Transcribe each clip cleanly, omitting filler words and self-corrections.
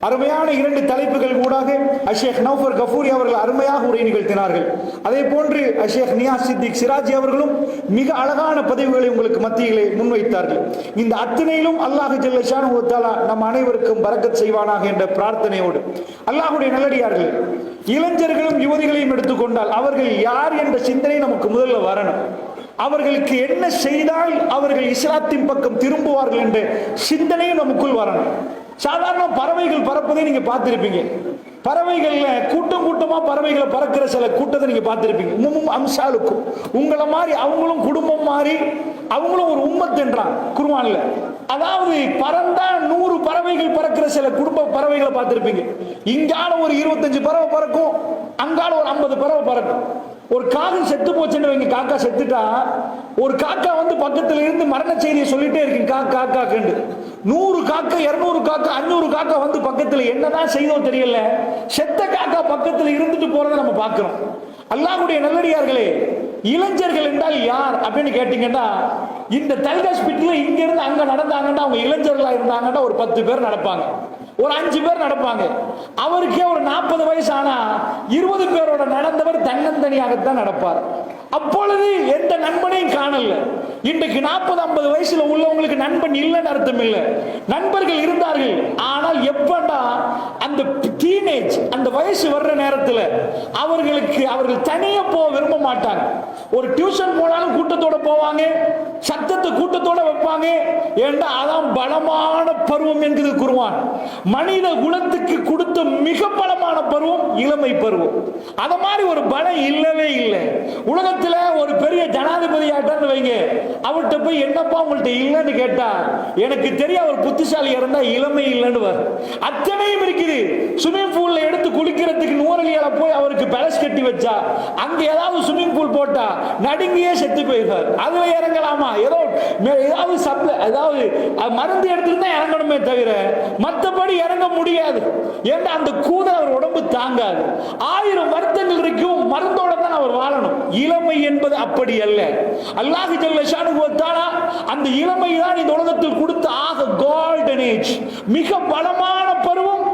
அருமையான இரண்டு தலைப்புகள் ஊடாக ஷேக் நௌஃபர் கஃபூரி அவர்கள் அருமையாக உரை நிகழ்த்தினார்கள். அதே போன்று ஷேக் நியாஸ் சித்திக் சிராஜி அவர்களும் மிக அழகான பதிவுகளை உங்களுக்கு மத்தியிலே முன்வைத்தார்கள். இந்த அத்தனையிலும் அல்லாஹ் ஜல்ல ஷானஹு வ தஆலா நம் அனைவருக்கும் பரக்கத் செய்வானாக என்ற பிரார்த்தனையோடு, அல்லாஹ்வுடைய நல்லடியார்கள், இளைஞர்களும் யுவதிகளையும் எடுத்துக்கொண்டால் அவர்கள் யார் என்ற சிந்தனை நமக்கு முதல்ல வரணும். அவர்களுக்கு என்ன செய்தால் அவர்கள் இஸ்லாத்தின் பக்கம் திரும்புவார்கள் என்ற சிந்தனையும் நமக்குள் வரணும். சாதாரண பறவைகள் பறப்பதை நீங்க பார்த்திருப்பீங்க. பறவைகள்ல கூட்டம் கூட்டமா பறவைகளை பறக்கிற சில கூட்டத்தை நீங்க பார்த்திருப்பீங்க. அம்சாலுக்கும் உங்களை மாதிரி அவங்களும் குடும்பம் மாதிரி அவங்களும் ஒரு உம்மத் என்றான் குர்ஆன்ல. அதாவது பறந்தா 100 பறவைகள் பறக்கிற சில குடும்ப பறவைகளை பார்த்திருப்பீங்க. இங்கால ஒரு 25 பறவை பறக்கும், அங்கால ஒரு 50 பறவை பறக்கும். ஒரு காகம் செத்து போச்சுன்னு வைங்க, காக்கா செத்துட்டா ஒரு காக்கா வந்து பக்கத்துல இருந்து மரண செய்தியை சொல்லிட்டே இருக்கு, காக்கா காக்கண்டு. 100 காக்கா 200 காக்கா 500 காக்கா வந்து பக்கத்துல என்னதான் செய்தோ தெரியல, செத்த காக்கா பக்கத்துல இருந்துட்டு போறதை நம்ம பார்க்கிறோம். அல்லாஹ்வுடைய நல்லடியார்களே, இளைஞர்கள் என்றால் யார் அப்படின்னு கேட்டீங்கன்னா, இந்த தல்காஸ்பிட்ல இங்க இருந்து அங்க நடந்தாங்கன்னா அவங்க இளைஞர்களா இருந்தாங்கன்னா ஒரு 10 பேர் நடப்பாங்க, ஒரு 5 பேர் நடப்பாங்க. அவருக்கே ஒரு 40 வயசு ஆனா 20 பேரோட நடந்தவர் தன்னந்தனியாகத்தான் நடப்பார். அப்பொழுது எந்த நண்பனையும் காணல. இன்றைக்கு 40-50 வயசுல உள்ளவங்களுக்கு நண்பன் இல்லைன்னு அர்த்தம் இல்லை, நண்பர்கள் இருந்தார்கள். ஆனால் எப்படா அந்த டீனேஜ் அந்த வயசு வர்ற நேரத்தில் அவர்கள் தனியா போக விரும்ப மாட்டாங்க. ஒரு டியூஷன் போனாலும் கூட்டத்தோட போவாங்க, சத்தத்தை கூட்டத்தோட வைப்பாங்க. ஏண்டா அதான் பலமான பருவம் என்கிறது குர்ஆன். மனித குலத்துக்கு கொடுத்த மிக பலமான பருவம் இளமை பருவம். அத மாதிரி ஒரு பலம் இல்லவே இல்லை உலகத்துல. ஒரு பெரிய ஜனாதிபதி ஆட்டான்னு வைங்க, அவர்கிட்ட போய் என்னப்பா உங்கள்கிட்ட இல்லைன்னு கேட்டா, எனக்கு தெரிய அவர் புத்திசாலி இருந்தா இளமை இல்லைன்னு வரும். அத்தனையும் இருக்குது. ஸ்விமிங் பூல்ல எடுத்து குளிக்கிறதுக்கு நூறலியால போய் அவருக்கு பேலஸ் கட்டி வச்சா, அங்க ஏதாவது ஸ்விமிங் பூல் போட்டா நடுங்கியே செத்து போயிருக்கார். அதுல இறங்கலாமா? ஏதாவது மருந்து எடுத்துட்டு தான் இறங்கணுமே தவிர மற்றபடி இறங்க முடியாது. ஏன்னா அந்த கூதல் அவர் உடம்பு தாங்காது. 1000 வருத்தங்கள் இருக்கும், மருந்தோட தான் அவர் வாழணும். இளமை என்பது அப்படி அல்ல. அல்லாஹ் ஜல்ல ஷானஹு வ தஆலா அந்த இளமை தான் இந்த உலகத்தில் கொடுத்த ஆக கோல்டன் ஏஜ், மிக பலமான பருவம்,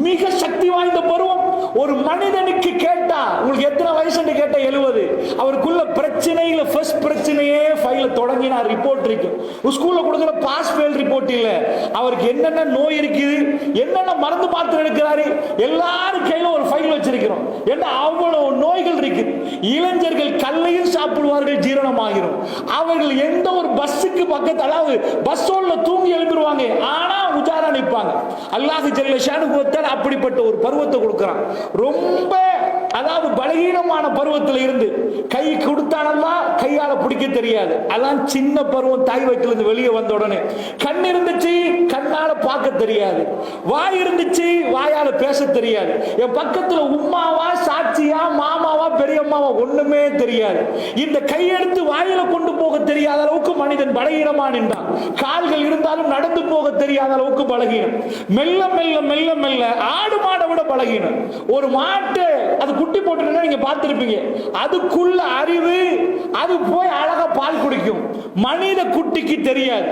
மிக சக்தி வாய்ந்த பருவம். ஒரு மனிதனுக்கு கேட்டா உங்களுக்கு எத்தனை வயசுன்னு கேட்டா 70. அவருக்குள்ள பிரச்சனையில ஃபர்ஸ்ட் பிரச்சனையே ஃபைல தொடங்கினார் ரிப்போர்ட் இருக்கு. ஸ்கூல்ல கொடுக்கிற பாஸ் ஃபெயில் ரிப்போர்ட் இல்ல, அவருக்கு என்னென்ன நோய் இருக்குது, என்னென்ன மருந்து மாத்திரை எடுக்கிறாரு, எல்லாரும் கையில ஒரு ஃபைல் வச்சிருக்கிறோம். ஏன்னா அவ்வளவு நோய்கள் இருக்கு. இளைஞர்கள் கல்லையும் சாப்பிடுவார்கள், ஜீரணமாகிரும். அவர்கள் எந்த ஒரு பஸ்ஸுக்கு பக்கத்து, அதாவது பஸ் ஸ்டாண்ட்ல தூங்கி எழுப்பிடுவாங்க, ஆனா உஜாரா நிற்பாங்க. அல்லாஹ் ஜல்ல ஷானஹு வ தஆலா அப்படிப்பட்ட ஒரு பருவத்தை கொடுக்கிறான். ரொம்ப அதாவது பலகீனமான பருவத்தில் இருந்து கை கொடுத்தானமா கையால பிடிக்க தெரியாது. அதான் சின்ன பருவம். தாய் வயிற்றுல இருந்து வெளியே வந்த உடனே கண் இருந்துச்சு, கண்ணால பார்க்க தெரியாது. வாய் இருந்துச்சு, வாயால பேச தெரியாது. என் பக்கத்துல உம்மாவா சாட்சியா மாமாவா பெரியம்மாவா ஒண்ணுமே தெரியாது. இந்த கையெடுத்து வாயில கொண்டு போக தெரியாத அளவுக்கு மனிதன் பலகீனமா நின்றான். கால்கள் இருந்தாலும் நடந்து போக தெரியாத அளவுக்கு பலகீனம். மெல்ல மெல்ல மெல்ல மெல்ல ஆடு மாடை விட பலகீனம். ஒரு மாட்டு அது குட்டி போட்டு நீங்க பார்த்திருப்பீங்க, அதுக்குள்ள அறிவு, அது போய் அழகா பால் குடிக்கும். மனித குட்டிக்கு தெரியாது.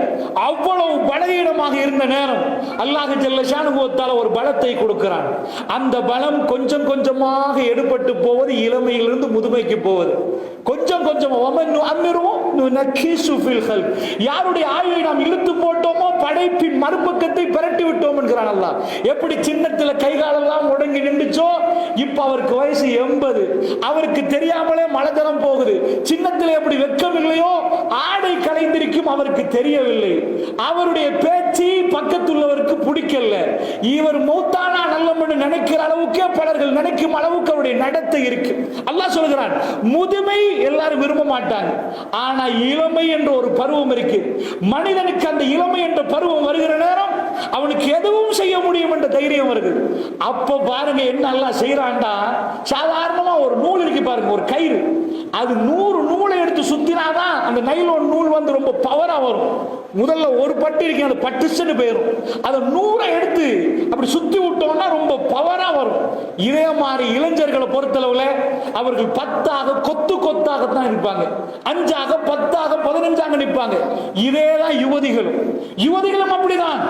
அவ்வளவு பலகீனமாக இருந்த நேரம் அல்லாஹ் ஜல்ல ஷானஹு வ தஆலா ஒரு பலத்தை கொடுக்கிறான். அந்த பலம் கொஞ்சம் கொஞ்சமாக எடுபட்டு போவது, இளமையிலிருந்து முதுமைக்கு போவது. கொஞ்சம் கொஞ்சம் யாருடைய ஆயுளை நாம் இழுத்து போட்டோமோ படைப்பின் மறுபக்கத்தை பிரட்டி விட்டோம் என்கிறான் அல்லாஹ். எப்படி சின்னத்துல கைகாலெல்லாம் முடங்கி நின்றுச்சோ, இப்ப அவருக்கு வயசு 80. அவருக்கு தெரியாமலே மலஜலம் போகுது. சின்னத்தில் எப்படி வெக்கம் இல்லையோ ஆடை கலைந்திருக்கும், அவருக்கு தெரியவில்லை. அவருடைய பேச்சு பக்கத்துள்ளவருக்கு பிடிக்கல. இவர் மௌத்தானா நல்ல நினைக்கிற அளவுக்கே பலர்கள் நினைக்கும் அளவுக்கு அவருடைய நடத்தை இருக்கு. அல்லாஹ் சொல்கிறான், முதுமை எல்லாரும் விரும்ப மாட்டாங்க, ஆனா இளமை என்ற ஒரு பருவம் இருக்கு. மனிதனுக்கு அந்த இளமை என்ற பருவம் வருகிற நேரம் அவனுக்கு எதுவும் செய்ய முடியும் என்ற தைரியம் வருது. அப்ப பாருங்க என்ன அல்லாஹ் செய்யறான்டா. சாதாரணமா ஒரு நூல் இருக்கு பாருங்க, ஒரு கயிறு. அது 100 நூலை எடுத்து சுத்தினாதான் அந்த நைலோன் நூல் வந்து ரொம்ப பவரா வரும். முதல்ல ஒரு பட்டு இருக்கு, அந்த பட்டுச்சுன்னு போயிடும். அதை 100 எடுத்து அப்படி சுத்தி விட்டோம்னா ரொம்ப பவரா வரும். இதே மாதிரி இளைஞர்களை பொறுத்தளவுல அவர்கள் 10ஆக கொத்து கொத்தாக தான் இருப்பாங்க, 5ஆக 10ஆக 15ஆக நிற்பாங்க. இதேதான் யுவதிகளும் அப்படிதான்.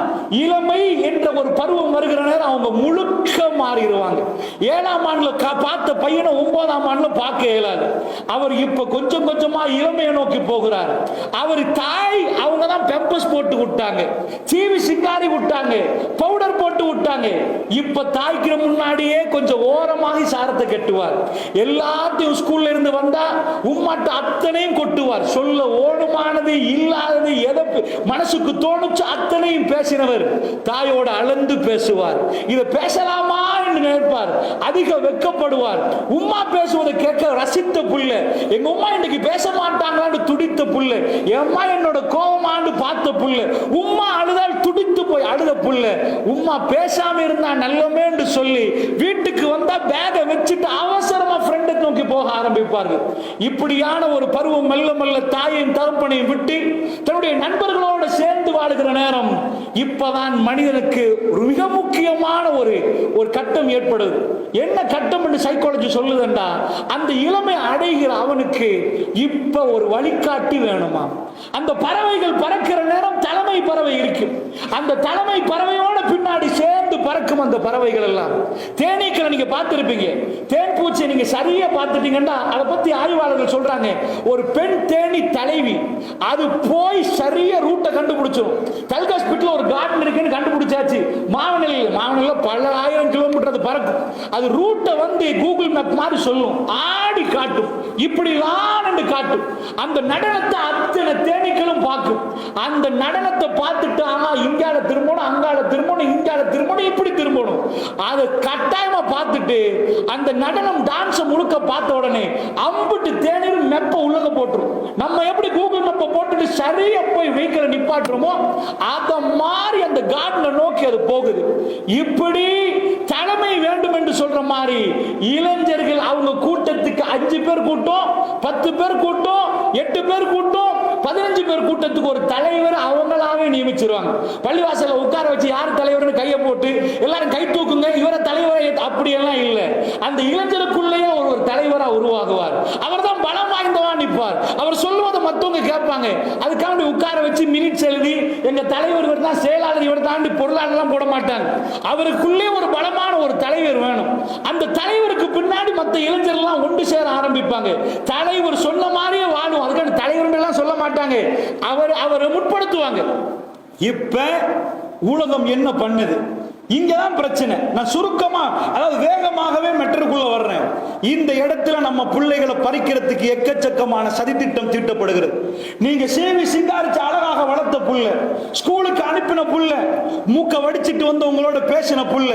இளமை என்ற ஒரு பருவம் வருகிற நேரம் அவங்க முழுக்க மாறிடுவாங்க. 7ஆம் ஆண்டுல பார்த்த பையனை 9ஆம் ஆண்டுல பார்க்க இயலாது. அவர் இப்ப கொஞ்சம் கொஞ்சமா இளமையை நோக்கி போகிறார். அவர் தாய் அவங்க தான் பெம்பஸ் போட்டு விட்டாங்க, சீவி சிங்காரி விட்டாங்க, பவுடர் போட்டு விட்டாங்க. இப்ப தாய்க்கு முன்னாடியே கொஞ்சம் ஓரமாக சாரத்தை கட்டுவார். எல்லாத்தையும் ஸ்கூல்ல இருந்து வந்தா உம்மாட்ட அத்தனையும் கொட்டுவார். சொல்ல ஓடுமானது இல்லாதது எதை மனசுக்கு தோணுச்சு அத்தனையும் பேசினவர் தாயோட அளந்து பேசுவார். இதை பேசலாமா என்று நினைப்பார். அதிக வெட்கப்படுவார். உம்மா பேசுவதை கேட்க ரசித்த புள்ள, எங்க உம்மா இன்னைக்கு பேச மாட்டாங்களான்னு துடித்த புள்ள, எம்மா என்னோட கோபமான்னு பார்த்த புள்ள, உம்மா அழுதால் துடித்து போய் அழுத புள்ள, உம்மா பேசாம இருந்தா நல்லமே என்று சொல்லி வீட்டுக்கு வந்தா பேக வச்சுட்டு அவசரமா ஃப்ரெண்டை நோக்கி போக ஆரம்பிப்பார்கள். இப்படியான ஒரு பருவம் மெல்ல மெல்ல தாயின் தகப்பனையும் விட்டு தன்னுடைய நண்பர்களோடு சேர்ந்து வாழுகிற நேரம் இப்பதான் மனிதனுக்கு மிக முக்கியமான ஒரு கட்டம் ஏற்படுது. என்ன கட்டம் என்று சைக்காலஜி சொல்லுதுண்டா, அந்த இளமை அடைகிற அவனுக்கு இப்ப ஒரு வழிகாட்டி வேணுமா. அந்த பறவைகள் பறக்கிற நேரம் தலைமை பறவை இருக்கு. அந்த தலைமை பறவையோட பின்னாடி சேர்ந்து பறக்கும் அந்த பறவைகள் எல்லாம். தேனீக்களை நீங்க பார்த்திருப்பீங்க. தேன் பூச்சி நீங்க சரியா பார்த்துட்டீங்கன்னா அதை பத்தி ஆய்வாளர்கள் சொல்றாங்க, ஒரு பெண் தேனி தலைவி அது போய் சரியா ரூட்டை கண்டுபிடிச்சிடும். கல்காஸ்பிட்ல ஒரு கார்டன் இருக்குன்னு கண்டுபிடிச்சாச்சு. மாவனில் பல ஆயிரம் கிலோமீட்டர் அது பறக்கும். அது ரூட்டை வந்து கூகுள் மேப் மாதிரி சொல்லும், ஆடி காட்டும், இப்படி காட்டும். அந்த நடனத்தை அத்தனை தேனீக்களும் பார்க்கும். அந்த நடனத்தை பார்த்துட்டு இங்கால திரும்பணும், அங்கால திரும்பணும், இங்கால திரும்பணும், இப்படி திரும்பணும். அதை கட்டாயமா பார்த்துட்டு அந்த நடனம் டான்ஸ் முழுக்க பார்த்த உடனே அம்புட்டு தேநீர் மெப்ப உள்ளக போட்டுரும். நம்ம எப்படி கூகுள் மெப்ப போட்டுட்டு சரியா போய் வெஹிக்கிளை நிப்பாட்டுறோமோ அத மாதிரி அந்த கார்டனை நோக்கி அது போகுது. இப்படி தலைமை வேண்டும் என்று சொல்ற மாதிரி இளைஞர்கள் அவங்க கூட்டத்துக்கு 5 பேர் கூட்டம், 10 பேர் கூட்டம், 8 பேர் கூட்டம், 15 பேர் கூட்டத்துக்கு ஒரு தலைவர் அவங்களாவே நியமிச்சிருவாங்க. பள்ளிவாசல்ல உட்கார வச்சு யார் தலைவர்னு கையை போட்டு எல்லாரும் கை தூக்குங்க, இவரை தலைவரை, அப்படியெல்லாம் இல்லை. அந்த இளைஞருக்குள்ளேயே ஒரு தலைவரா உருவாகுவார். அவர் தான் பலம் வாய்ந்தவா நிற்பார். அவர் சொல்லுவதை மற்றவங்க கேட்பாங்க. அதுக்காண்டி உட்கார வச்சு மினிட்ஸ் எழுதி எங்க தலைவர் இவர் தான், செயலாளர் இவர் தாண்டி பொருளாளர்லாம் போட மாட்டாங்க. அவருக்குள்ளே ஒரு பலமான ஒரு தலைவர் வேணும். அந்த தலைவருக்கு பின்னாடி மற்ற இளைஞர்கள்லாம் ஒன்று சேர ஆரம்பிப்பாங்க. தலைவர் சொன்ன மாதிரியே வாழும். அதுக்கான தலைவர் எல்லாம் சொல்ல மாட்டாங்க, அவரை முற்படுத்துவாங்க. இப்ப உலகம் என்ன பண்ணுது? இங்கதான் பிரச்சனை. நான் சுருக்கமா, அதாவது வேகமாகவே மெட்ருக்குள்ள வர்றேன். இந்த இடத்துல நம்ம பிள்ளைகளை பறிக்கிறதுக்கு எக்கச்சக்கமான சதித்திட்டம் தீட்டப்படுகிறது. நீங்க சேவி சிங்காரிச்சு அழகாக வளர்த்த புள்ள, ஸ்கூலுக்கு அனுப்பின புள்ள, மூக்க வடிச்சிட்டு வந்து உங்களோட பேசின புள்ள,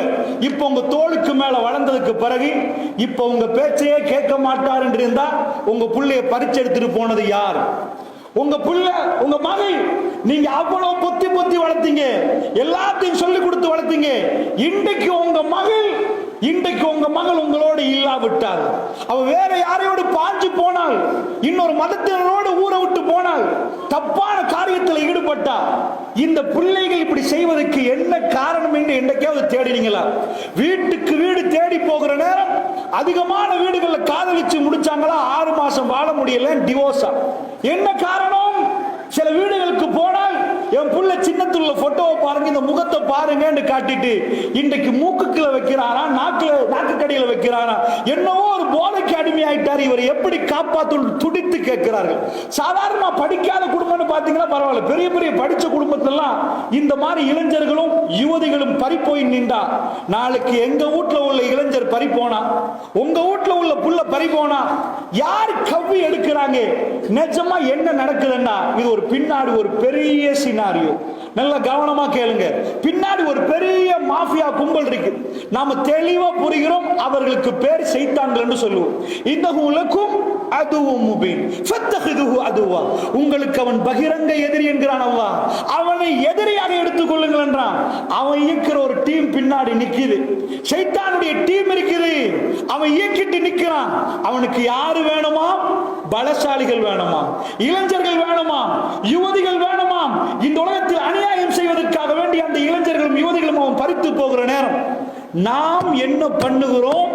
இப்ப உங்க தோளுக்கு மேல வளர்ந்ததுக்கு பிறகு இப்ப உங்க பேச்சையே கேட்க மாட்டார் என்று இருந்தா உங்க புள்ளைய பறிச்செடுத்துட்டு போனது யார்? உங்க புள்ள, உங்க மகள். நீங்க அவ்வளவு பொத்தி பொத்தி வளர்த்தீங்க, எல்லாத்தையும் சொல்லி கொடுத்து வளர்த்தீங்க. இன்றைக்கு உங்க மகள் உங்களோடு இல்லாவிட்டால், அவ வேற யாரையோடு பாஞ்சு போனால், இன்னொரு மதத்தினரோடு ஊரை விட்டு போனால், தப்பான காரியத்தில் ஈடுபட்டா, இந்த பிள்ளைகள் இப்படி செய்வதற்கு என்ன காரணம் என்று என்னைக்காவது தேடினீங்களா? வீட்டுக்கு வீடு தேடி போகிற நேரம் அதிகமான வீடுகளில் காதலிச்சு முடிச்சாங்களா, 6 மாசம் வாழ முடியல, டிவோர்ஸா. என்ன காரணம்? சில வீடுகளுக்கு போனால் என் புள்ள சின்னத்துல போட்டோவை பாருங்க, இந்த முகத்தை பாருங்கன்னு காட்டிட்டு இன்றைக்கு மூக்குக்குள்ள வைக்கிறாரா, நாக்கு கடியில வைக்கிறாரா, என்னவோ ஒரு போதைக்கு அடிமையாயிட்டார். இவர் எப்படி காப்பாற்று துடித்து கேட்கிறார்கள். சாதாரண படிக்காத குடும்பம்னு பாத்தீங்கன்னா பரவாயில்ல, பெரிய பெரிய படிச்ச குடும்பத்தெல்லாம் இந்த மாதிரி இளைஞர்களும் யுவதிகளும் பறிப்போய் நின்றா, நாளைக்கு எங்க வீட்டுல உள்ள இளைஞர் பறிப்போனா, உங்க வீட்டுல உள்ள புள்ள பறிப்போனா, யார் கவ்வி எடுக்கிறாங்க? நிஜமா என்ன நடக்குதுன்னா, இது ஒரு பின்னாடி ஒரு பெரிய சினாரியோ. நல்ல கவனமா கேளுங்க. பின்னாடி ஒரு பெரிய மாஃபியா கும்பல் இருக்கு. நாம தெளிவா புரிகிறோம். அவர்களுக்கு பேர் சைத்தான்கள் என்று சொல்லுவோம். இன்னஹுலக்கும் அதுவும் முபீன் ஃபத்தஹிதுஹு அதுவா. உங்களுக்கு அவன் பகிரங்க எதிரி என்கிறான் அல்லாஹ். அவனை எதிரியாக எடுத்துக் கொள்ளுங்கள் என்றான். அவன் இயக்கிற ஒரு டீம் பின்னாடி நிக்குது. சைத்தானுடைய டீம் இருக்குது. அவன் இயக்கிட்டு நிக்கிறான். அவனுக்கு யாரு வேணுமா? பலசாலிகள் வேணுமா? இளைஞர்கள் வேணுமா? யுவதிகள் வேணுமா? இந்த உலகத்தில் அநியாயம் செய்வதற்காக வேண்டி அந்த இளைஞர்களும் யுவதிகளும் அவன் பறித்து போகிற நேரம் நாம் என்ன பண்ணுகிறோம்?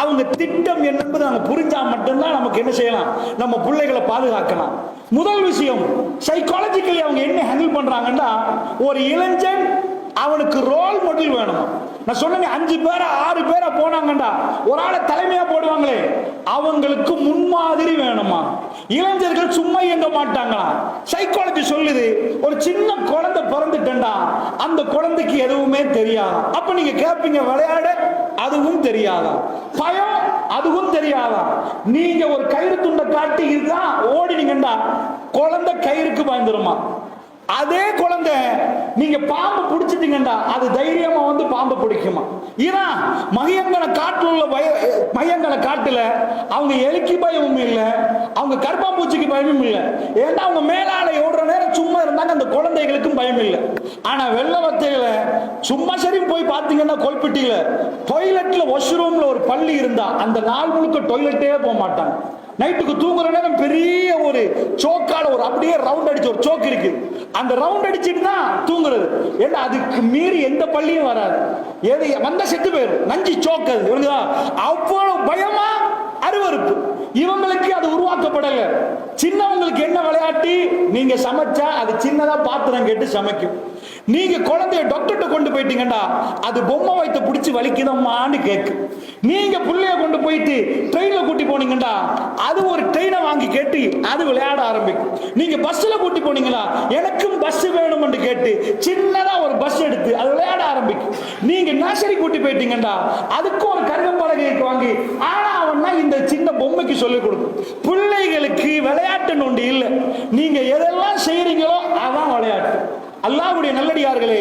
அவங்க திட்டம் என்பது நம்ம புரிஞ்சா மட்டும்தான் நமக்கு என்ன செய்யலாம், நம்ம பிள்ளைகளை பாதுகாக்கலாம். முதல் விஷயம், சைக்காலஜிக்கலி அவங்க என்ன ஹேண்டில் பண்றாங்கன்னா, ஒரு இளைஞன் அவனுக்கு ரோல் மாடல் வேணும். நான் சொன்னேன் 5 பேரா 6 பேரா போனாங்கண்டா ஒரு ஆளை தலைமையா போடுவாங்களே, அவங்களுக்கு முன்மாதிரி வேணுமா. இளைஞர்கள் சும்மா இயங்க மாட்டாங்களா. சைக்காலஜி சொல்லுது, ஒரு சின்ன குழந்தை பிறந்துட்டா அந்த குழந்தைக்கு எதுவுமே தெரியாது. அப்ப நீங்க கேட்பீங்க, விளையாட அதுவும் தெரியாதா, பயம் அதுவும் தெரியாதா. நீங்க ஒரு கயிறு துண்டை காட்டி இதுதான் ஓடினீங்கண்டா குழந்தை கயிறுக்கு பயந்துருமா. அதே குழந்தை நீங்க பாம்பு பிடிச்சிட்டீங்கடா அது தைரியமா வந்து பாம்பு பிடிக்குமா. ஏன்னா மையங்கன காட்டுல உள்ள மையங்கன காட்டுல அவங்க எலிக்கு பயமும் இல்லை, அவங்க கர்ப்பாம்பூச்சிக்கு பயமும் இல்லை. ஏன்னா அவங்க மேலால ஓடுற நேரம் சும்மா இருந்தாங்க, அந்த குழந்தைகளுக்கும் பயம் இல்லை. ஆனா வெள்ளவத்தையில சும்மா சரி போய் பாத்தீங்கன்னா கோல்பட்டியில டாய்லெட்ல வாஷ்ரூம்ல ஒரு பள்ளி இருந்தா அந்த நாள் முழுக்க டாய்லெட்டே போக மாட்டாங்க. நைட்டுக்கு தூங்குற நேரம் பெரிய ஒரு சோக்கால ஒரு அப்படியே ரவுண்ட் அடிச்சு ஒரு சோக்கு இருக்கு, அந்த ரவுண்ட் அடிச்சுட்டு தான் தூங்குறது. ஏன்னா அதுக்கு மீறி எந்த பள்ளியும் வராது, எது வந்த செத்து போயிடும், நஞ்சு சோக்கு. அது அவ்வளவு பயமா அருவருப்பு. இவங்களுக்கு அது உருவாக்கப்படல. சின்னவங்களுக்கு என்ன விளையாட்டி, நீங்க சமைச்சா அது சின்னதா பாத்திரம் கேட்டு சமைக்கும். நீங்க குழந்தைய டாக்டர்கிட்ட கொண்டு போயிட்டீங்கன்னா அது பொம்மை வைத்து பிடிச்சி வலிக்குதம்மான்னு கேட்கு. நீங்க பிள்ளைய கொண்டு போயிட்டு ட்ரெயின்ல கூட்டி போனீங்கன்னா அது ஒரு ட்ரெயினை வாங்கி கேட்டு அது விளையாட ஆரம்பிக்கும். நீங்க பஸ்ல கூட்டி போனீங்களா, எனக்கும் பஸ் வேணும் என்று கேட்டு சின்னதா ஒரு பஸ் எடுத்து அது விளையாட ஆரம்பிக்கும். நீங்க நர்சரி கூட்டி போயிட்டீங்கன்னா அதுக்கும் ஒரு கருகப்பலகை வாங்கி ஆனா அவன்னா இந்த சின்ன பொம்மைக்கு சொல்லிக் கொடுக்கும். பிள்ளைகளுக்கு விளையாட்டு ஒன்று இல்லை, நீங்க எதெல்லாம் செய்யறீங்களோ அதான் விளையாட்டு. அல்லாஹ்வுடைய நல்லடியார்களே,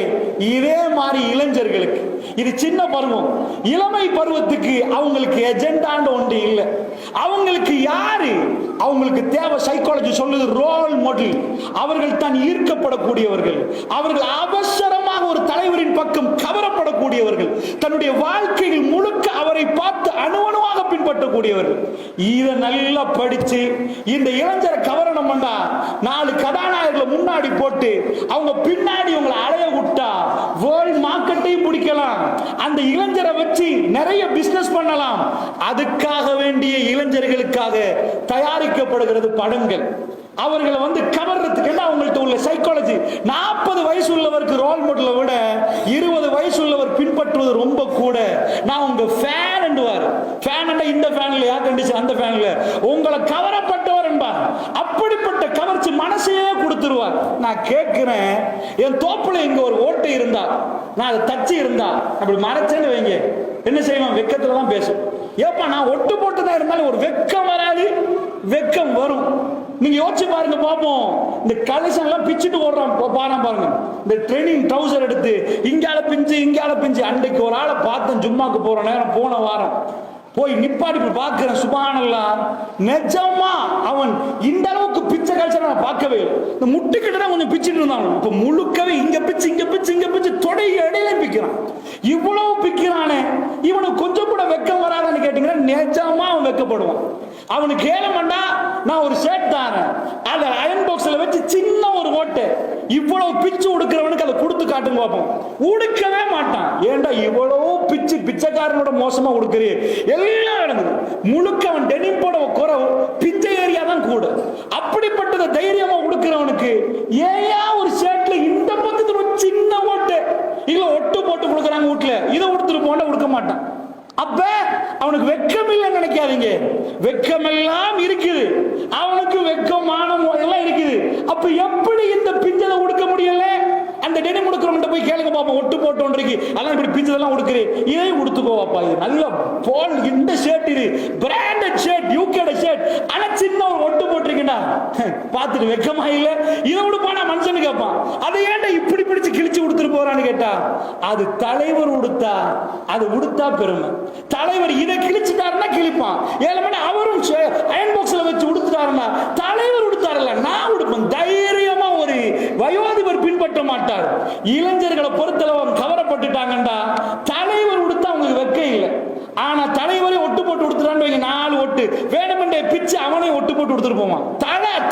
இதே மாதிரி இளைஞர்களுக்கு இது சின்ன பருவம், இளமை பருவத்துக்கு அவங்களுக்கு எஜெண்டான்னு ஒன்று இல்லை. அவங்களுக்கு யாரு அவங்களுக்கு தேவை, சைக்காலஜி சொல்லுது ரோல் மாடல். அவர்கள் தான் ஈர்க்கப்படக்கூடியவர்கள், அவர்கள் அவசரமாக ஒரு தலைவரின் பக்கம் கவரப்படக்கூடியவர்கள், தன்னுடைய வாழ்க்கையில் முழுக்க அவரை பார்த்து அணுவணுவாக பின்பற்றக்கூடியவர்கள். இதை நல்லா படிச்சு இந்த இளைஞரை கவரணம் பண்ணா 4 கதாநாயகர்களை முன்னாடி போட்டு அவங்க பின்னாடி உங்களை அலைய விட்டா வேர்ல்ட் மார்க்கெட்டையும் பிடிக்கலாம், அந்த இளைஞரை வச்சு நிறைய பிசினஸ் பண்ணலாம். அதுக்காக வேண்டிய இளைஞர்களுக்காக தயாரிக்கப்படுகிறது படங்கள். அவர்களை வந்து கவர்றதுக்கு அவங்கள்ட்ட உள்ள சைக்காலஜி. 40 வயசு உள்ளவருக்கு ரோல் மாடலை விட 20 வயசு உள்ளவர் பின்பற்றுவது ரொம்ப கூட. நான் உங்க ஃபேன் என்றுவார். ஃபேன் இந்த ஃபேன்ல ஏர் கண்டிஷன், அந்த ஃபேன்ல உங்களை கவரப்பட்டவர் என்பார். அப்படிப்பட்ட கவர்ச்சி மனசையே கொடுத்துருவார். நான் கேட்கிறேன், என் தோப்புல இங்க ஒரு ஓட்டை இருந்தா, நான் அதை தச்சு இருந்தா அப்படி மறைச்சேன்னு வைங்க, என்ன செய்வோம், வெக்கத்துல தான் பேசும். ஏப்பா நான் ஒட்டு போட்டு தான் இருந்தாலும் ஒரு வெக்கம் வராது, வெக்கம் வரும். நீங்க யோசிச்சு பாருங்க பாப்போம். இந்த கலெக்ஷன் எல்லாம் பிச்சுட்டு ஓடுறான் பாருங்க, இந்த ட்ரெயினிங் ட்ரவுசர் எடுத்து இங்கால பிஞ்சு. அன்றைக்கு ஒரு ஆளை பார்த்தேன், ஜும்மாக்கு போற நேரம் போன வாரம் போய் நிப்பாடி பார்க்கிறேன். சுப்ஹானல்லாஹ், நிஜமா அவன் இந்த அளவுக்கு பிச்சை கல்ச்சர் நான் பார்க்கவே இல்லை. இந்த முட்டுக்கிட்ட தான் கொஞ்சம் பிச்சுட்டு இருந்தான். இப்ப முழுக்கவே இங்க பிச்சு தொடை இடையில பிக்கிறான். இவ்வளவு பிக்கிறானே, இவனுக்கு கொஞ்சம் கூட வெக்கம் வராதுன்னு கேட்டீங்கன்னா நிஜமா அவன் வெக்கப்படுவான். அவனுக்கு ஏலமண்டா நான் ஒரு ஷர்ட் தாரேன், அதை அயன் பாக்ஸ்ல வச்சு சின்ன ஒரு ஓட்டை, இவ்வளவு பிச்சு உடுக்கிறவனுக்கு அதை கொடுத்து காட்டுங்க பார்ப்போம். உடுக்கவே மாட்டான். ஏண்டா இவ்வளவு பிச்சைக்காரனோட மோசமா உடுக்கிறே, எல்லாம் நடந்தது முழுக்க. அவன் டெனிம் போட குறவு, பிச்சை ஏரியா தான் கூட. அப்படிப்பட்டதை தைரியமா உடுக்கிறவனுக்கு ஏயா ஒரு ஷர்ட்ல இந்த பக்கத்துல ஒரு சின்ன ஓட்டை இல்ல ஒட்டு போட்டு கொடுக்குறாங்க வீட்டுல, இதை உடுத்துட்டு போனா உடுக்க மாட்டான். அப்ப அவனுக்கு வெக்கம் இல்லைன்னு நினைக்காதீங்க, வெக்கமெல்லாம் இருக்குது. அவனுக்கு வெக்கம் மானம் எல்லாம் இருக்குது. அப்ப எப்படி இந்த பிஞ்சதை உடுக்க முடியல? அந்த டெனிம் உடுக்கிறவன்ட்ட போய் கேளுங்க பாப்பா, ஒட்டு போட்டோன்றைக்கு அதான் இப்படி பிஞ்சதெல்லாம் உடுக்கிறேன், இதையும் உடுத்துக்கோவாப்பா. இது நல்ல போல், இந்த ஷர்ட் இது பிராண்டட் ஷர்ட், யூகேட ஷர்ட், ஆனா சின்ன ஒரு ஒட்டு போட்டிருக்கீங்கடா, பார்த்துட்டு வெக்கமா இல்ல, இதை உடுப்பானா மனுஷனு கேட்பான். அதை ஏன்டா இப்படி பிடிச்சு கிழிச்சு உடுத்துட்டு போறான்னு கேட்டா, அது தலைவர் உடுத்தா, அது உடுத்தா பெருமை. தலைவர் இதை கிழிச்சுட்டாருன்னா கிழிப்பான். 7 மணி அவரும் அயன் பாக்ஸ்ல வச்சு உடுத்துட்டாருன்னா தலைவர் உடுத்தாருல, நான் உடுப்பேன். தைரியமா ஒரு வயோதிபர் பின்பற்ற மாட்டார். இளைஞர்களை பொறுத்தளவு கவரப்பட்டுட்டாங்கண்டா, தலைவர் உடுத்தா அவங்களுக்கு வெக்க இல்லை. ஆனா தலைவரே ஒட்டு போட்டு உடுத்துறான்னு 4 ஒட்டு வேணுமெண்டே பிச்சு அவனே ஒட்டு போட்டு உடுத்துட்டு போவான்.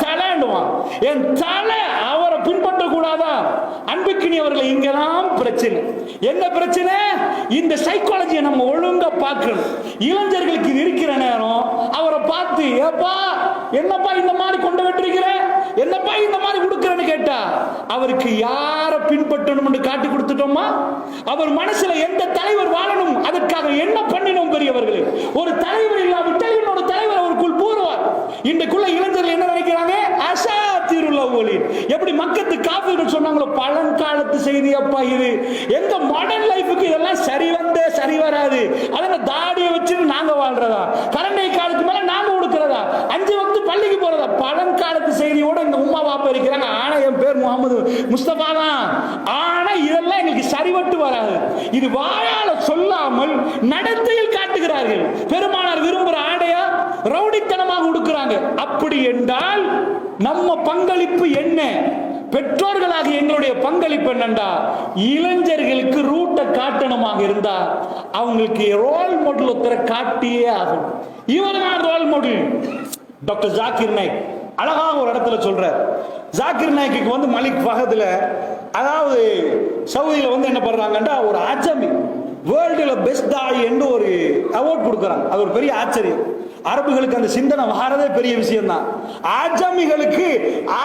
தலைண்டுவான். என் தலை அவரை பின்பற்ற கூடாதா? அன்புக்கினியவர்களை, இங்கதான் பிரச்சனை. என்ன பிரச்சனை? இந்த சைக்காலஜியை நம்ம ஒழுங்கா பார்க்கணும். இளைஞர்களுக்கு இது இருக்கிற நேரம் அவரை பார்த்து, ஏப்பா என்னப்பா இந்த மாதிரி கொண்டு விட்டுருக்கிற, என்னப்பா இந்த மாதிரி கொடுக்கிறேன்னு கேட்டா அவருக்கு யாரை பின்பற்றணும் என்று காட்டி கொடுத்துட்டோமா? அவர் மனசுல எந்த தலைவர் வாழணும், அதற்காக என்ன பண்ணினோம் பெரியவர்களே? ஒரு தலைவர் இல்லாவிட்டால் இன்னொரு தலைவர் அவருக்குள் பூருவார். இன்றைக்குள்ள இளைஞர்கள் என்ன நினைக்கிறாங்க? அசாத்திருல் அவ்வலீன். எப்படி மக்கத்து காஃபிர்கள் சொன்னாங்களோ, பழங்காலத்து செய்தி அப்பா இது. எங்க மாடர்ன் லைஃபுக்கு இதெல்லாம் சரி வந்தே சரி வராது. அதனால தாடியை வச்சு நாங்க வாழ்றதா, கரண்டை காலத்துக்கு மேல நாங்க கொடுக்கிறதா, 5 வக்து பள்ளிக்கு போறதா? பழங்காலத்து செய்தியோட இந்த உம்மா பாப்பா இருக்கிறாங்க. ஆனா என் பேர் முகமது முஸ்தபா தான். ஆனா இதெல்லாம் எங்களுக்கு சரிவட்டு வராது. இது வாயால சொல்லாமல் நடத்தையில் காட்டுகிறார்கள். பெருமானார் விரும்புற ஆடையா ரவுடித்தனமாக கொடுக்கிறாங்க. அப்படி என்றால் நம்ம பங்களிப்பு என்ன? பெற்றோர்களாக எங்களுடைய பங்களிப்பு என்னண்டா, இளைஞர்களுக்கு ரூட்டை காட்டணுமாக இருந்தா அவங்களுக்கு ரோல் மாடல் ஒருத்தர காட்டியே ஆகும். இவர் தான் role model. Doctor Zakir Naik அழகாக ஒரு இடத்துல சொல்றார். ஜாக்கிர் நாயக்கு வந்து மலிக் ஃபஹத்ல, அதாவது சவுதியில வந்து என்ன பண்றாங்கன்னா, ஒரு அஜமி வேர்ல்டுல பெஸ்ட் தாய் என்று ஒரு அவார்ட் கொடுக்குறாங்க. அது ஒரு பெரிய ஆச்சரியம். அரபுகளுக்கு அந்த சிந்தனை வாரதே பெரிய விஷயம் தான். ஆஜமிகளுக்கு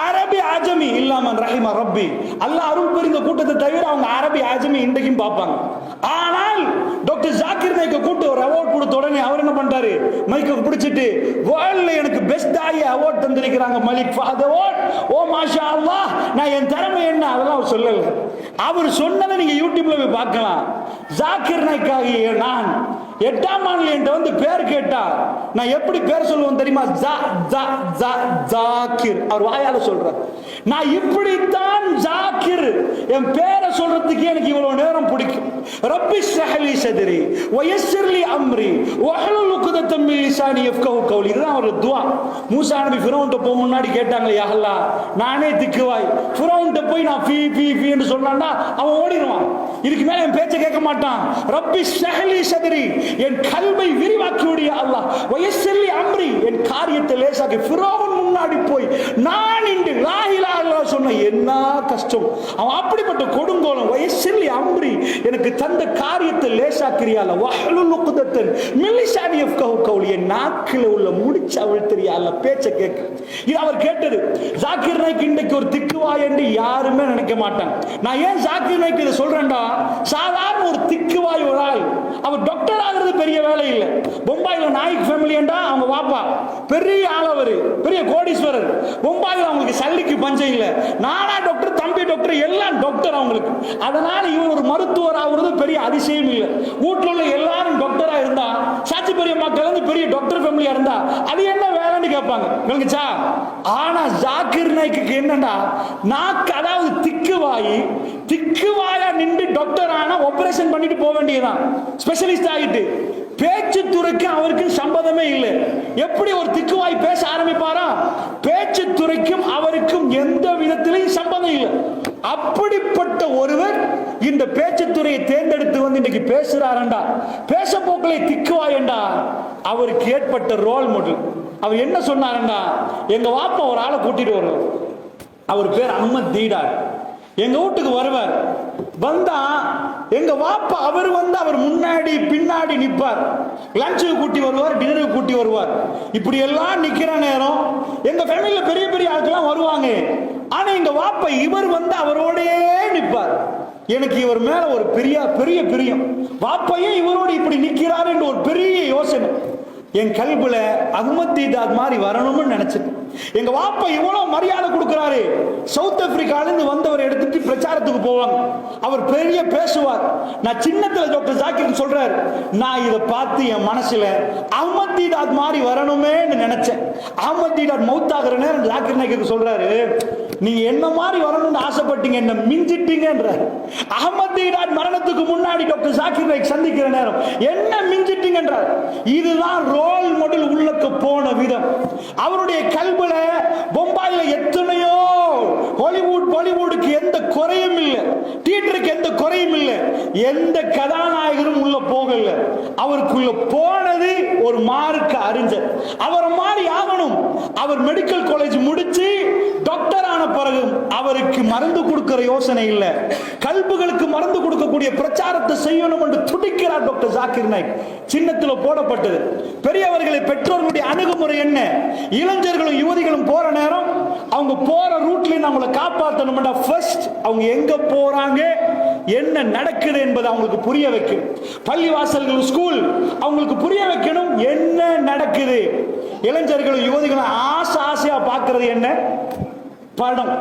அரபி ஆஜமி இல்லாமன் ரஹிமா ரப்பி, அல்லாஹ் அருள் புரிந்த கூட்டத்தை தவிர அவங்க அரபி ஆஜமி இன்றைக்கும் பார்ப்பாங்க. ஆனால் டாக்டர் ஜாக்கிர் நாயக்க கூட்டு ஒரு அவார்ட் கொடுத்த உடனே அவர் என்ன பண்றாரு, மைக்க பிடிச்சிட்டு, வேர்ல்ட்ல எனக்கு பெஸ்ட் தாய் அவார்ட் தந்திருக்கிறாங்க, மலிக் ஃபஹத் அவார்ட். ஓ மாஷா அல்லாஹ், நான் என் திறமை என்ன அதெல்லாம் அவர் சொல்லல. அவர் சொன்னதை நீங்க யூடியூப்ல போய் பார்க்கலாம். ஜாக்கிர் நாயக் ஆகிய நான் 8ஆம் ஆண்டுல என்கிட்ட வந்து பேர் கேட்டா நான் எப்படி பேர் சொல்லுவேன் தெரியுமா? ஜாக்கிர். அவர் வாயால சொல்றார். நான் இப்படித்தான் ஜாக்கிர். என் பேரை சொல்றதுக்கு எனக்கு இவ்வளவு நேரம் பிடிக்கும். ரப்பி ஷ்ரஹ்லி சத்ரி வயஸ்ஸிர்லி அம்ரி வஹ்லுல் உக்தத்தம் மின் லிசானி யஃப்கஹு கௌலி. இதுதான் ஒரு துஆ. மூசா நபி ஃபிரௌன்ட்ட போக முன்னாடி கேட்டாங்க, யா அல்லாஹ் நானே திக்குவாய், ஃபிரௌன்ட்ட போய் நான் ஃபீ ஃபீ ஃபீ என்று சொன்னான்னா அவன் ஓடிடுவான். இதுக்கு மேல என் பேச்சை கேட்க மாட்டான். ரப்பி ஷ்ரஹ்லி சத்ரி, என் கல்வை விரிவாக்கி விடு யா அல்லாஹ். வயஸ்ஸிர்லி அம்ரி, என் காரியத்தை லேசாக்கி. ஃபிரௌன் முன்னாடி போய் நான் இன்று லா இலாஹ இல்லல்லாஹ் சொன்ன என்ன கஷ்டம். அவன் அப்படிப்பட்ட கொடுங்கோலம். வயஸ்ஸிர்லி அம்ரி, எனக்கு தந்த காரியத்தை லேசாக்கிறியா அல்லாஹ். வஹ்லுல் உக்தத்தன் மின் லிசானி யஃப்கஹு கௌலி, என் நாக்கில உள்ள முடிச்ச அவிழ்த்தறியா அல்லாஹ், பேச்சை கேட்க. இது அவர் கேட்டது. ஜாக்கிர் நாயக் இன்றைக்கு ஒரு திக்குவாய் என்று யாருமே நினைக்க மாட்டாங்க. நான் ஏன் ஜாக்கிர் நாயக் இதை சொல்றேன்டா, சாதாரண ஒரு திக்குவாய் ஒரு ஆள். அவர் டாக்டர் ஆகிறது பெரிய வேலை இல்லை. பொம்பாயில நாயக் ஃபேமிலி என்றா அவங்க வாப்பா பெரிய ஆளவர், பெரிய கோடீஸ்வரர். பொம்பாயில அவங்களுக்கு சல்லிக்கு பஞ்சம் இல்லை. நானா டாக்டர், தம்பி டாக்டர், எல்லாம் டாக்டர் அவங்களுக்கு. அதனால இவர் ஒரு மருத்துவர் ஆகுறது பெரிய அதிசயம் இல்லை. வீட்டுல உள்ள எல்லாரும் டாக்டரா இருந்தா, சாட்சி பெரிய மக்கள் வந்து பெரிய டாக்டர் ஃபேமிலியா இருந்தா அது என்ன வேலைன்னு கேட்பாங்க. விளங்குச்சா? ஆனா ஜாக்கிர் நாயக்கு என்னண்டா, நாக்கு அதாவது திக்குவாயா நின்று டாக்டர் ஆனா ஆபரேஷன் பண்ணிட்டு போக வேண்டியதான். ஸ்பெஷலிஸ்ட் ஆகிட்டு பேச்சு துறைக்கு அவருக்கு சம்பந்தமே இல்லை. எப்படி ஒரு திக்குவாய் பேச ஆரம்பிப்பாரா, பேச்சு துறைக்கும் அவருக்கும் எந்த விதத்திலையும் சம்பந்தம் இல்லை. அப்படிப்பட்ட ஒருவர் இந்த பேச்சுத்துறையை தேர்ந்தெடுத்து வந்து இன்னைக்கு பேசுறாருண்டா, பேச போக்களை திக்குவாயண்டா, அவருக்கு ஏற்பட்ட ரோல் மாடல். அவர் என்ன சொன்னாருண்டா, எங்க வாப்பா ஒரு ஆளை கூட்டிட்டு வருவார். அவர் பேர் அஹ்மத் தீடார். எங்க வீட்டுக்கு வருவார். வந்தா எங்க வாப்பா அவர் வந்து அவர் முன்னாடி பின்னாடி நிற்பார். லஞ்சுக்கு கூட்டி வருவார், டின்னருக்கு கூட்டி வருவார். இப்படி எல்லாம் நிக்கிற நேரம் எங்க ஃபேமிலியில பெரிய பெரிய ஆட்கள்லாம் வருவாங்க. ஆனா எங்க வாப்பா இவர் வந்து அவரோடயே நிற்பார். எனக்கு இவர் மேல ஒரு பெரிய பெரிய பிரியம். வாப்பையும் இவரோடு இப்படி நிக்கிறார் என்று ஒரு பெரிய யோசனை என் கல்புல அஹ்மத் தீதாத் மாதிரி வரணும்னு நினைச்சேன். எங்க வாப்பா இவ்வளவு மரியாதை கொடுக்கிறாரு. சவுத் ஆப்பிரிக்கால இருந்து வந்தவர் எடுத்துட்டு பிரச்சாரத்துக்கு போவாங்க. அவர் பெரிய பேசுவார். நான் சின்னத்துல டாக்டர் ஜாக்கிர் சொல்றாரு, நான் இதை பார்த்து என் மனசுல அஹ்மத் தீதாத் மாதிரி வரணுமேன்னு நினைச்சேன். அஹ்மத் தீதாத் மௌத்தாகிற நேரம் ஜாக்கிர் நாயக்கு சொல்றாரு, நீங்க என்ன மாதிரி வரணும்னு ஆசைப்பட்டீங்க, என்ன மிஞ்சிட்டீங்கன்ற. அஹ்மத் தீதாத் மரணத்துக்கு முன்னாடி டாக்டர் ஜாக்கிர் நாயக் சந்திக்கிற நேரம் என்ன மிஞ்சிட்டீங்கன்றார். இதுதான் ரோல் மாடல் உள்ளக்கு போன விதம். அவருடைய கல்வில பொம்பாயில எத்தனையோ ஹாலிவுட் பாலிவுட்டுக்கு எந்த குறையும் இல்லை, தியேட்டருக்கு எந்த குறையும் இல்லை, எந்த கதாநாயகரும் உள்ள போகல. அவருக்குள்ள போனது ஒரு மார்க்க அறிஞர். அவரை மாதிரி ஆகணும். அவர் மெடிக்கல் காலேஜ் முடிச்சு டாக்டர் ஆன பிறகு அவருக்கு மருந்து கொடுக்கிற யோசனை இல்லை, கல்புகளுக்கு மருந்து கொடுக்கக்கூடிய பிரச்சாரத்தை செய்யணும் என்று துடிக்கிறார் டாக்டர் ஜாக்கிர் நாயக். சின்னத்தில் போடப்பட்டது. பெரியவர்களை பெற்றோர்களுடைய அணுகுமுறை என்ன? இளைஞர்களும் யுவதிகளும் போற நேரம் அவங்க போற ரூட்ல அவங்களை காப்பாற்றணும்னா ஃபர்ஸ்ட் அவங்க எங்க போறாங்க, என்ன நடக்குது என்பதை அவங்களுக்கு புரிய வைக்கணும். பள்ளி வாசல்கள், ஸ்கூல் அவங்களுக்கு புரிய வைக்கணும் என்ன நடக்குது. இளைஞர்களும் யுவதிகளும் ஆசையா பார்க்கிறது என்ன? படம்.